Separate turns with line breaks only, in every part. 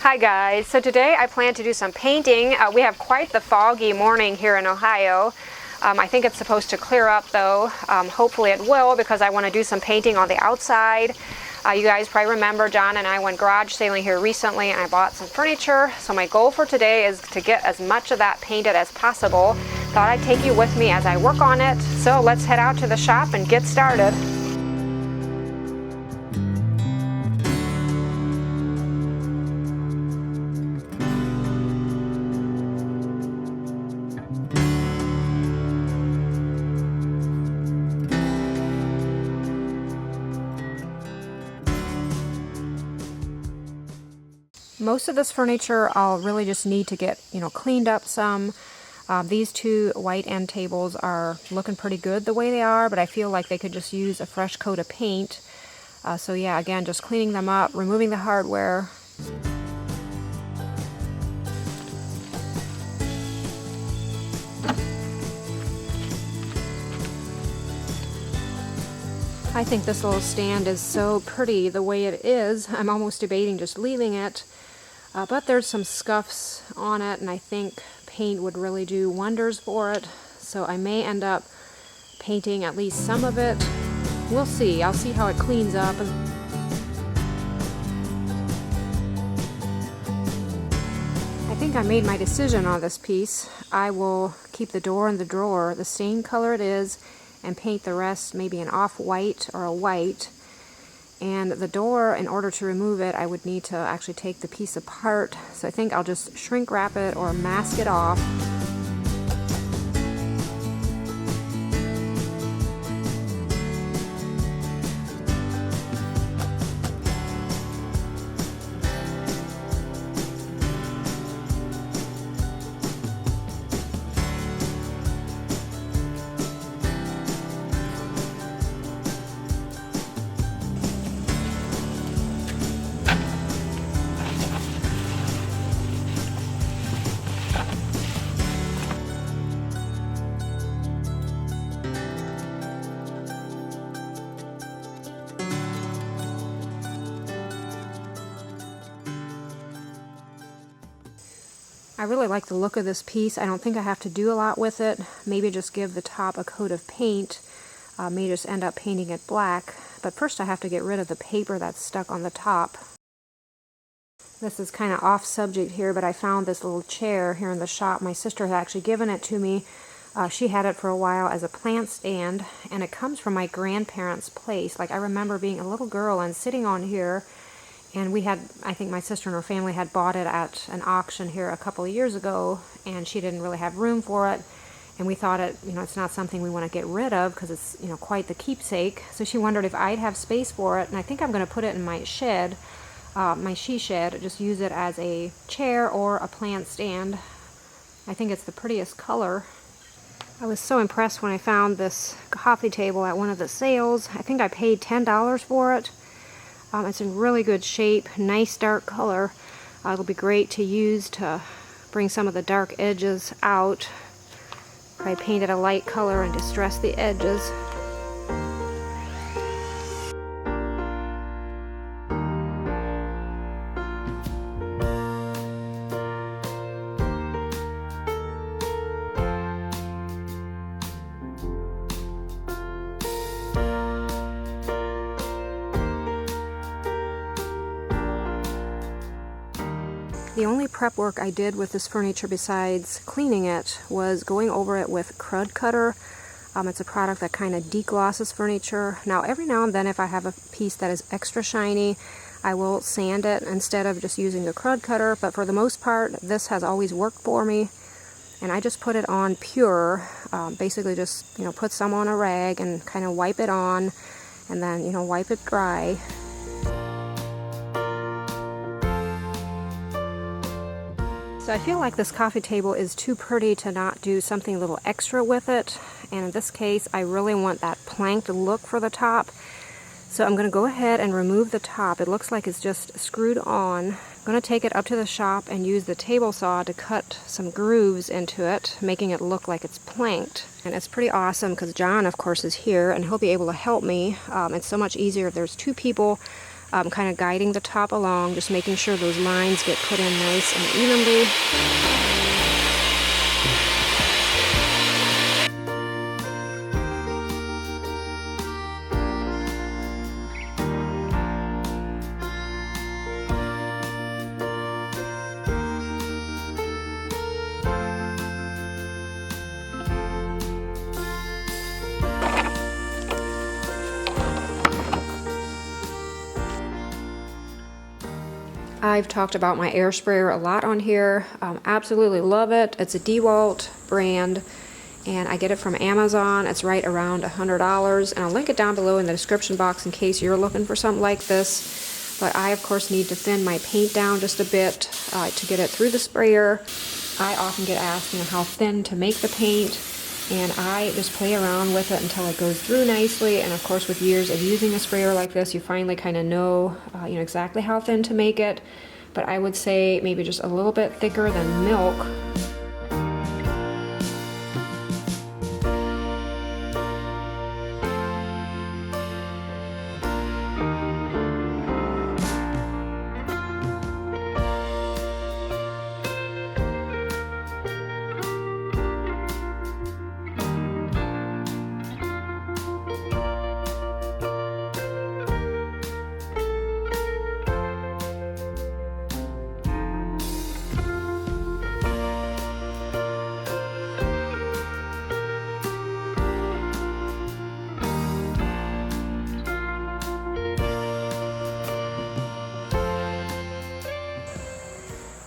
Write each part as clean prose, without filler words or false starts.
Hi guys, so today I plan to do some painting. We have quite the foggy morning here in Ohio. I think it's supposed to clear up though. Hopefully it will, because I want to do some painting on the outside. You guys probably remember John and I went garage sailing here recently and I bought some furniture. So my goal for today is to get as much of that painted as possible. Thought I'd take you with me as I work on it. So let's head out to the shop and get started. Most of this furniture I'll really just need to get, cleaned up some. These two white end tables are looking pretty good the way they are, but I feel like they could just use a fresh coat of paint. So yeah, again, just cleaning them up, removing the hardware. I think this little stand is so pretty the way it is. I'm almost debating just leaving it. But there's some scuffs on it, and I think paint would really do wonders for it. So I may end up painting at least some of it. We'll see. I'll see how it cleans up. I think I made my decision on this piece. I will keep the door and the drawer the same color it is and paint the rest maybe an off-white or a white. And the door, in order to remove it, I would need to actually take the piece apart. So I think I'll just shrink wrap it or mask it off. I really like the look of this piece. I don't think I have to do a lot with it. Maybe just give the top a coat of paint. May just end up painting it black. But first I have to get rid of the paper that's stuck on the top. This is kind of off subject here, but I found this little chair here in the shop. My sister had actually given it to me. She had it for a while as a plant stand, and it comes from my grandparents' place. Like, I remember being a little girl and sitting on here. And we had, I think my sister and her family had bought it at an auction here a couple of years ago, and she didn't really have room for it. And we thought it's not something we want to get rid of because it's, quite the keepsake. So she wondered if I'd have space for it, and I think I'm going to put it in my shed, my she shed, just use it as a chair or a plant stand. I think it's the prettiest color. I was so impressed when I found this coffee table at one of the sales. I think I paid $10 for it. It's in really good shape, nice dark color. It'll be great to use to bring some of the dark edges out. I painted a light color and distress the edges. The only prep work I did with this furniture besides cleaning it was going over it with Crud Cutter. It's a product that kind of deglosses furniture. Now every now and then if I have a piece that is extra shiny, I will sand it instead of just using the Crud Cutter, but for the most part this has always worked for me. And I just put it on pure, basically just put some on a rag and kind of wipe it on, and then wipe it dry. So I feel like this coffee table is too pretty to not do something a little extra with it. And in this case, I really want that planked look for the top. So I'm going to go ahead and remove the top. It looks like it's just screwed on. I'm going to take it up to the shop and use the table saw to cut some grooves into it, making it look like it's planked. And it's pretty awesome because John, of course, is here and he'll be able to help me. It's so much easier if there's two people kind of guiding the top along, just making sure those lines get put in nice and evenly. I've talked about my air sprayer a lot on here. Absolutely love it. It's a DeWalt brand, and I get it from Amazon. It's right around $100, and I'll link it down below in the description box in case you're looking for something like this. But I, of course, need to thin my paint down just a bit to get it through the sprayer. I often get asked, how thin to make the paint, and I just play around with it until it goes through nicely. And of course, with years of using a sprayer like this, you finally kind of know, exactly how thin to make it. But I would say maybe just a little bit thicker than milk.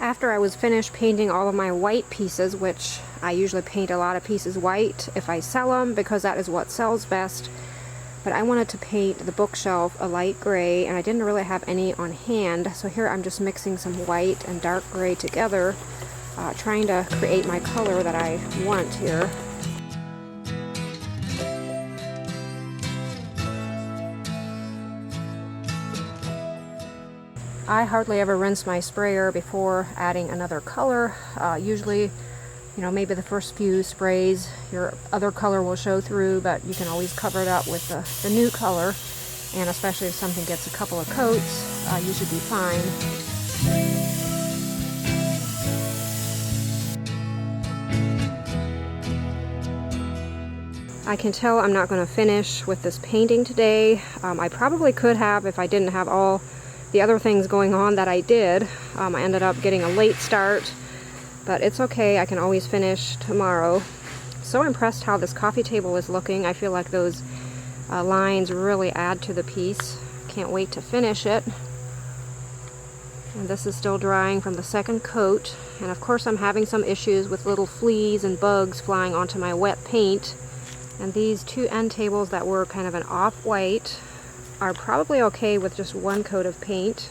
After I was finished painting all of my white pieces, which I usually paint a lot of pieces white if I sell them, because that is what sells best, but I wanted to paint the bookshelf a light gray, and I didn't really have any on hand, so here I'm just mixing some white and dark gray together, trying to create my color that I want here. I hardly ever rinse my sprayer before adding another color. Usually, maybe the first few sprays, your other color will show through, but you can always cover it up with the new color. And especially if something gets a couple of coats, you should be fine. I can tell I'm not going to finish with this painting today. I probably could have if I didn't have all the other things going on that I did. I ended up getting a late start, but it's okay. I can always finish tomorrow. So impressed how this coffee table is looking. I feel like those lines really add to the piece. Can't wait to finish it. And this is still drying from the second coat. And of course I'm having some issues with little fleas and bugs flying onto my wet paint. And these two end tables that were kind of an off-white are probably okay with just one coat of paint.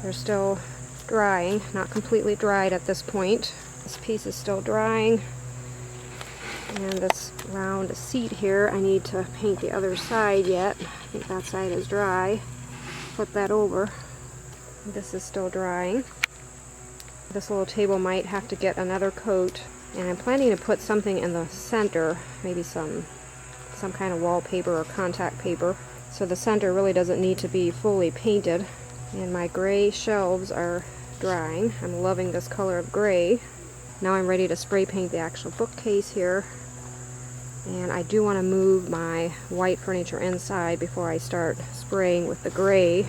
They're still drying, not completely dried at this point. This piece is still drying. And this round seat here, I need to paint the other side yet. I think that side is dry. Flip that over. This is still drying. This little table might have to get another coat. And I'm planning to put something in the center, maybe some kind of wallpaper or contact paper. So the center really doesn't need to be fully painted. And my gray shelves are drying. I'm loving this color of gray. Now I'm ready to spray paint the actual bookcase here. And I do want to move my white furniture inside before I start spraying with the gray.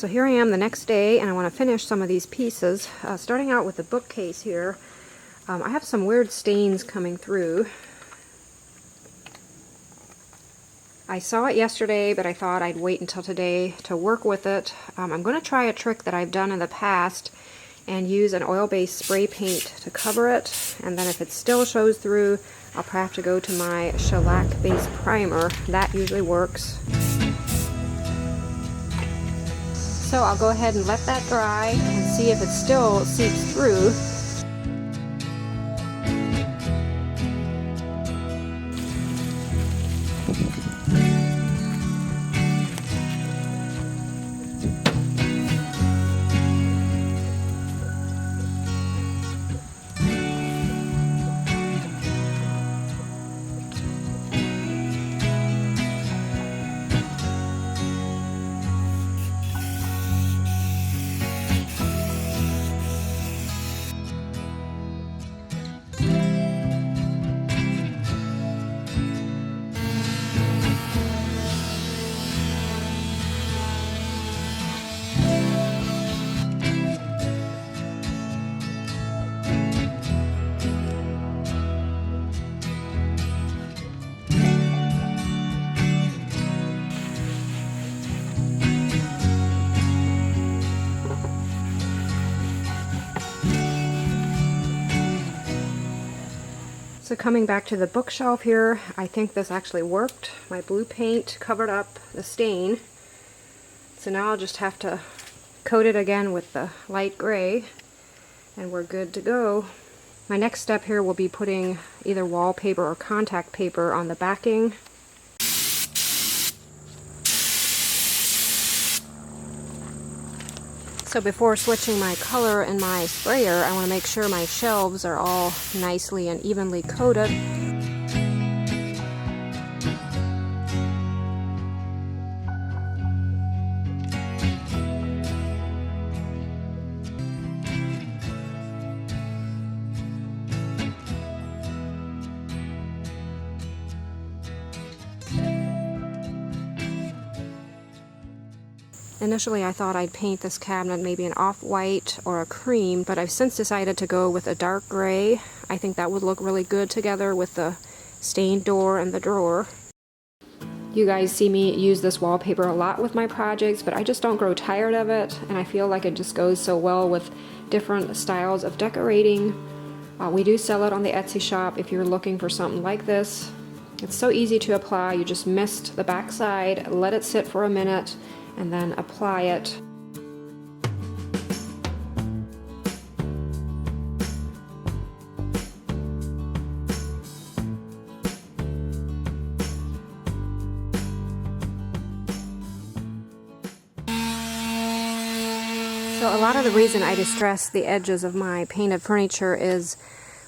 So here I am the next day, and I want to finish some of these pieces. Starting out with the bookcase here, I have some weird stains coming through. I saw it yesterday, but I thought I'd wait until today to work with it. I'm going to try a trick that I've done in the past and use an oil-based spray paint to cover it, and then if it still shows through, I'll probably have to go to my shellac-based primer. That usually works. So I'll go ahead and let that dry and see if it still seeps through. So coming back to the bookshelf here, I think this actually worked. My blue paint covered up the stain. So now I'll just have to coat it again with the light gray, and we're good to go. My next step here will be putting either wallpaper or contact paper on the backing. So before switching my color in my sprayer, I want to make sure my shelves are all nicely and evenly coated. Initially I thought I'd paint this cabinet maybe an off-white or a cream, but I've since decided to go with a dark gray. I think that would look really good together with the stained door and the drawer. You guys see me use this wallpaper a lot with my projects, but I just don't grow tired of it, and I feel like it just goes so well with different styles of decorating. We do sell it on the Etsy shop if you're looking for something like this. It's so easy to apply. You just mist the back side, let it sit for a minute, and then apply it. So a lot of the reason I distress the edges of my painted furniture is,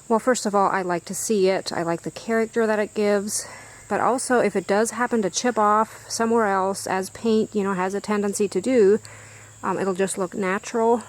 well, first of all, I like to see it. I like the character that it gives. But also, if it does happen to chip off somewhere else, as paint, you know, has a tendency to do, it'll just look natural.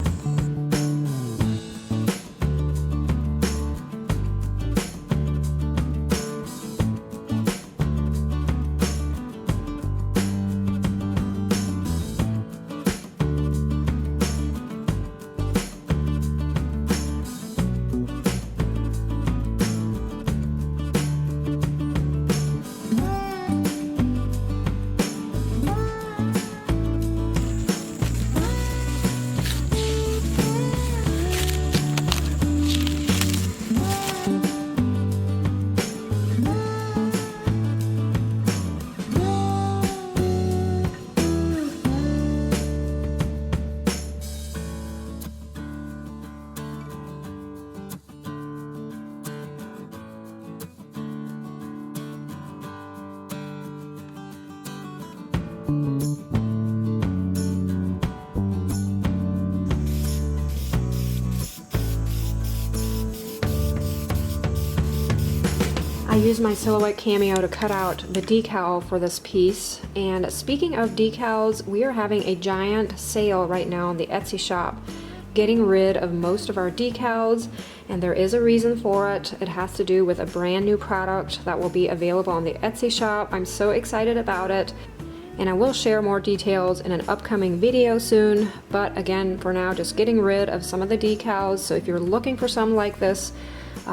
I used my Silhouette Cameo to cut out the decal for this piece, and speaking of decals, we are having a giant sale right now on the Etsy shop, getting rid of most of our decals, and there is a reason for it. It has to do with a brand new product that will be available on the Etsy shop. I'm so excited about it. and I will share more details in an upcoming video soon. But again, for now, just getting rid of some of the decals. So if you're looking for some like this,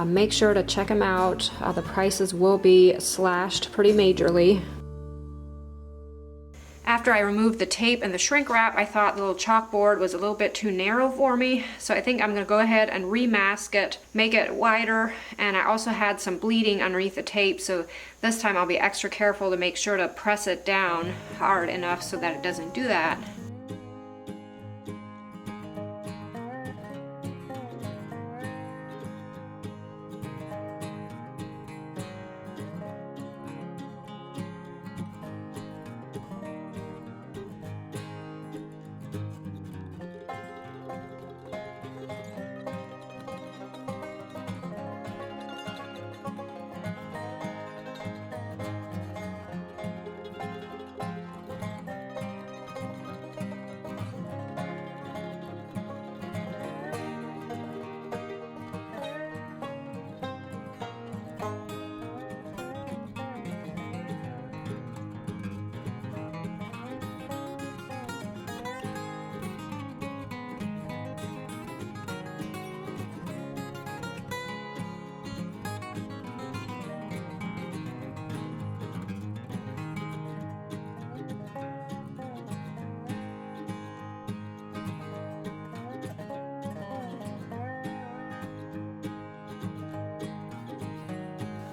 make sure to check them out. The prices will be slashed pretty majorly. After I removed the tape and the shrink wrap, I thought the little chalkboard was a little bit too narrow for me. So I think I'm going to go ahead and remask it, make it wider. And I also had some bleeding underneath the tape, so this time I'll be extra careful to make sure to press it down hard enough so that it doesn't do that.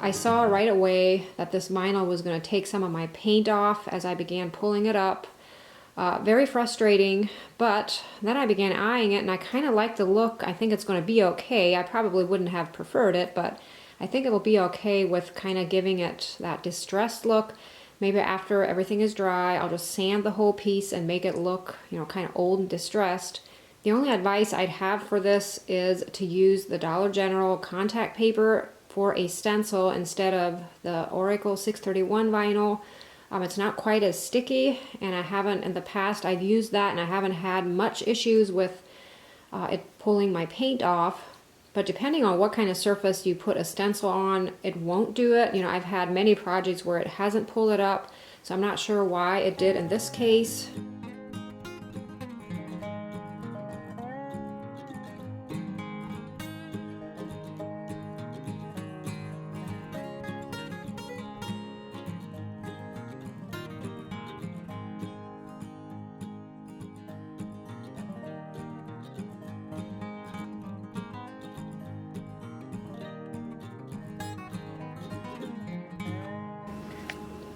I saw right away that this vinyl was going to take some of my paint off as I began pulling it up. Very frustrating, but then I began eyeing it and I kind of like the look. I think it's going to be okay. I probably wouldn't have preferred it, but I think it'll be okay with kind of giving it that distressed look. Maybe after everything is dry, I'll just sand the whole piece and make it look, you know, kind of old and distressed. The only advice I'd have for this is to use the Dollar General contact paper for a stencil instead of the Oracle 631 vinyl. It's not quite as sticky, and I haven't, in the past, I've used that and I haven't had much issues with it pulling my paint off. But depending on what kind of surface you put a stencil on, it won't do it. You know, I've had many projects where it hasn't pulled it up, so I'm not sure why it did in this case.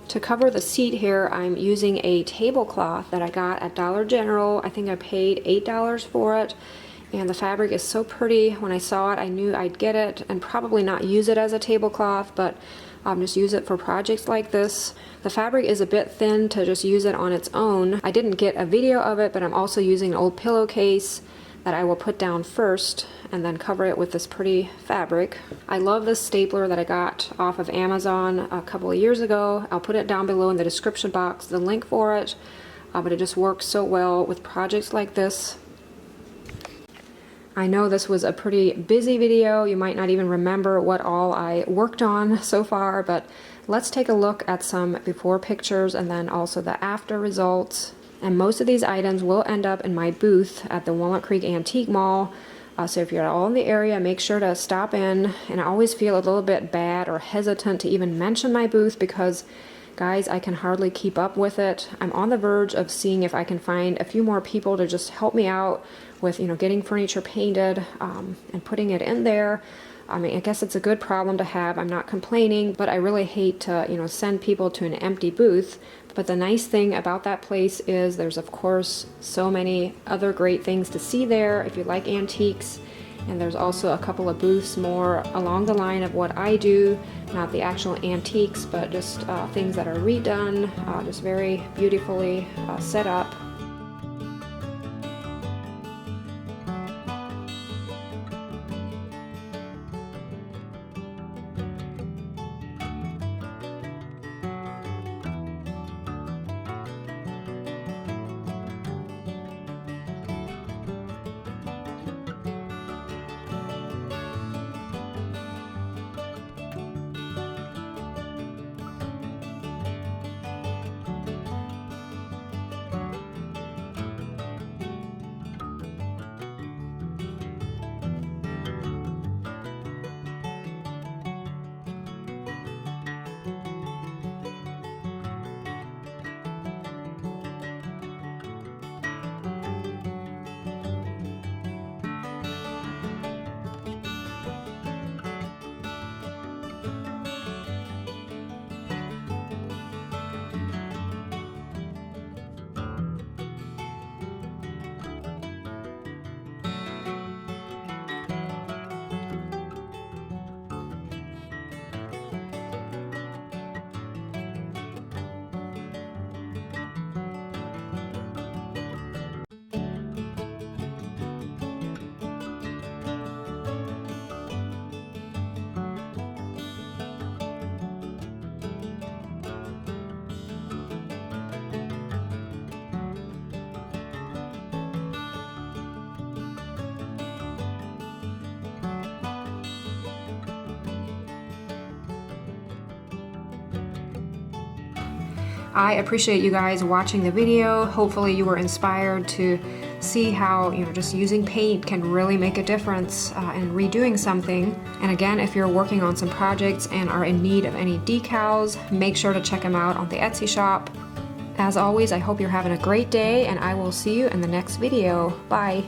To cover the seat here, I'm using a tablecloth that I got at Dollar General. I think I paid $8 for it, and the fabric is so pretty. When I saw it, I knew I'd get it and probably not use it as a tablecloth, but just use it for projects like this. The fabric is a bit thin to just use it on its own. I didn't get a video of it, but I'm also using an old pillowcase that I will put down first and then cover it with this pretty fabric. I love this stapler that I got off of Amazon a couple of years ago. I'll put it down below in the description box, the link for it, but it just works so well with projects like this. I know this was a pretty busy video. You might not even remember what all I worked on so far, but let's take a look at some before pictures and then also the after results. And most of these items will end up in my booth at the Walnut Creek Antique Mall. So if you're at all in the area, make sure to stop in. And I always feel a little bit bad or hesitant to even mention my booth because, guys, I can hardly keep up with it. I'm on the verge of seeing if I can find a few more people to just help me out with, you know, getting furniture painted and putting it in there. I mean, I guess it's a good problem to have. I'm not complaining, but I really hate to, you know, send people to an empty booth. But the nice thing about that place is there's, of course, so many other great things to see there if you like antiques. And there's also a couple of booths more along the line of what I do, not the actual antiques, but just things that are redone, just very beautifully set up. I appreciate you guys watching the video. Hopefully you were inspired to see how, just using paint can really make a difference in redoing something. And again, if you're working on some projects and are in need of any decals, make sure to check them out on the Etsy shop. As always, I hope you're having a great day, and I will see you in the next video. Bye.